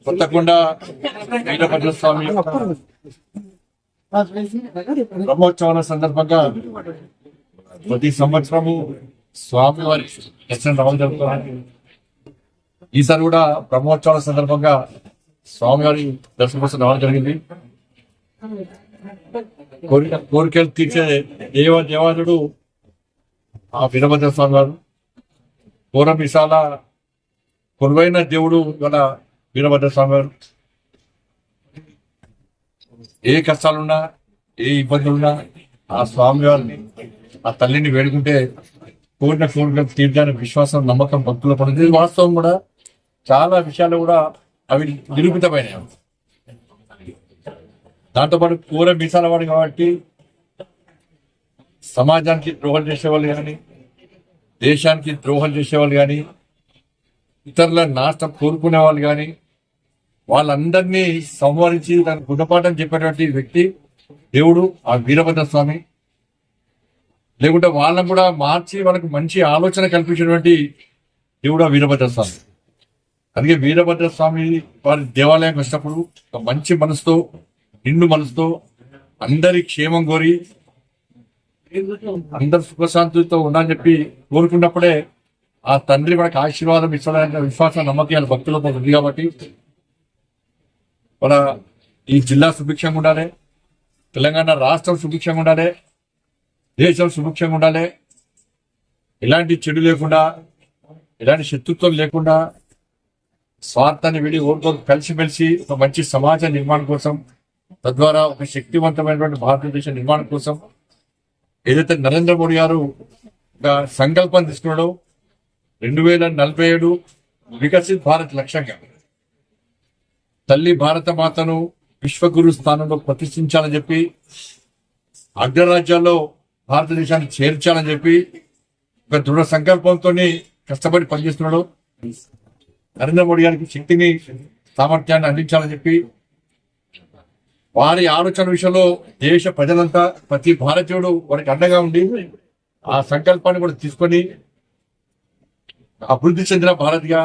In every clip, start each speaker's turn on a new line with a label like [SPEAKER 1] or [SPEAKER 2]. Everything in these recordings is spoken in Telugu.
[SPEAKER 1] కొత్తకొండ వీరభద్ర స్వామి బ్రహ్మోత్సవాల సందర్భంగా ప్రతి సంవత్సరము స్వామివారి దర్శనం రావడం జరుగుతుంది. ఈసారి కూడా బ్రహ్మోత్సవాల సందర్భంగా స్వామివారి దర్శనం కోసం రావడం జరిగింది. కోరికలు తీర్చే దేవాదుడు ఆ వీరభద్ర స్వామి వారు. పూర్వమిసాల కొలువైన దేవుడు ఇవాళ వీరభద్ర స్వామి వారు. ఏ కష్టాలున్నా ఏ ఇబ్బందులున్నా ఆ స్వామి వారిని ఆ తల్లిని వేడుకుంటే కోరిన కోరికలు తీర్చడానికి విశ్వాసం నమ్మకం భక్తుల పడుతుంది. వాస్తవం కూడా చాలా విషయాలు కూడా అవి నిరూపితమైనవి. దాంతోపాటు కూర మీసాల వాడు కాబట్టి సమాజానికి ద్రోహం చేసేవాళ్ళు కానీ, దేశానికి ద్రోహం చేసేవాళ్ళు కానీ, ఇతరుల నాశనం కోరుకునే వాళ్ళు కానీ వాళ్ళందరినీ సంహరించి దానికి గుణపాఠం చెప్పేటువంటి వ్యక్తి దేవుడు ఆ వీరభద్ర స్వామి. లేకుంటే వాళ్ళని కూడా మార్చి వాళ్ళకి మంచి ఆలోచన కల్పించినటువంటి దేవుడు ఆ వీరభద్ర స్వామి. అందుకే వీరభద్ర స్వామి వారి దేవాలయానికి వచ్చినప్పుడు ఒక మంచి మనసుతో, నిండు మనసుతో అందరి క్షేమం కోరి అందరు సుఖశాంతితో ఉండాలని చెప్పి కోరుకున్నప్పుడే ఆ తండ్రి మనకు ఆశీర్వాదం ఇస్తాడనే విశ్వాసం నమ్మకాలు భక్తులతో ఉంది. కాబట్టి మన ఈ జిల్లా సుభిక్షంగా ఉండాలి, తెలంగాణ రాష్ట్రం సుభిక్షంగా ఉండాలి, దేశం సుభిక్షంగా ఉండాలి. ఎలాంటి చెడు లేకుండా, ఎలాంటి శత్రుత్వం లేకుండా, స్వార్థాన్ని విడి ఓటుతో కలిసిమెలిసి ఒక మంచి సమాజ నిర్మాణం కోసం, తద్వారా ఒక శక్తివంతమైనటువంటి భారతదేశ నిర్మాణం కోసం ఏదైతే నరేంద్ర మోడీ గారు ఒక సంకల్పం తీసుకున్నాడో 2047 వికసిత్ భారత్ లక్ష్యంగా తల్లి భారత మాతను విశ్వగురు స్థానంలో ప్రతిష్ఠించాలని చెప్పి, అగ్రరాజ్యాల్లో భారతదేశాన్ని చేర్చాలని చెప్పి ఒక దృఢ సంకల్పంతో కష్టపడి పనిచేస్తున్నాడు. నరేంద్ర మోడీ గారికి శక్తిని, సామర్థ్యాన్ని అందించాలని చెప్పి వారి ఆలోచన విషయంలో దేశ ప్రజలంతా, ప్రతి భారతీయుడు వారికి అండగా ఉండి ఆ సంకల్పాన్ని కూడా తీసుకొని అభివృద్ధి చెందిన భారత్గా,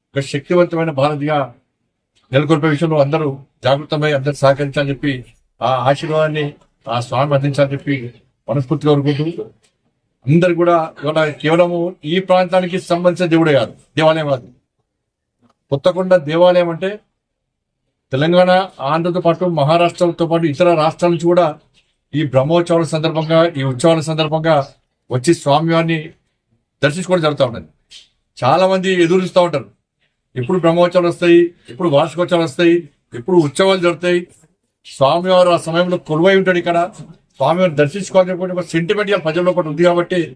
[SPEAKER 1] ఒక శక్తివంతమైన భారత్గా నెలకొల్పే విషయంలో అందరూ జాగృతమై అందరూ సహకరించాలని చెప్పి ఆ ఆశీర్వాదాన్ని ఆ స్వామి అందించాలని చెప్పి మనస్ఫూర్తిగా కోరుకుంటూ, అందరు కూడా ఇవాళ కేవలము ఈ ప్రాంతానికి సంబంధించిన దేవుడే కాదు, దేవాలయం కాదు. కొత్తకొండ దేవాలయం అంటే తెలంగాణ, ఆంధ్రతో పాటు మహారాష్ట్రతో పాటు ఇతర రాష్ట్రాల నుంచి కూడా ఈ బ్రహ్మోత్సవాల సందర్భంగా, ఈ ఉత్సవాల సందర్భంగా వచ్చి స్వామివారిని దర్శించుకోవడం జరుగుతూ ఉంటుంది. చాలా మంది ఎదురుస్తూ ఉంటారు, ఎప్పుడు బ్రహ్మోత్సవాలు వస్తాయి, ఎప్పుడు వార్షికోత్సవాలు వస్తాయి, ఎప్పుడు ఉత్సవాలు జరుగుతాయి. స్వామివారు ఆ సమయంలో కొలువై ఉంటాడు ఇక్కడ. స్వామివారిని దర్శించుకోవాలని ఒక సెంటిమెంట్ ప్రజల్లో ఒకటి ఉంది కాబట్టి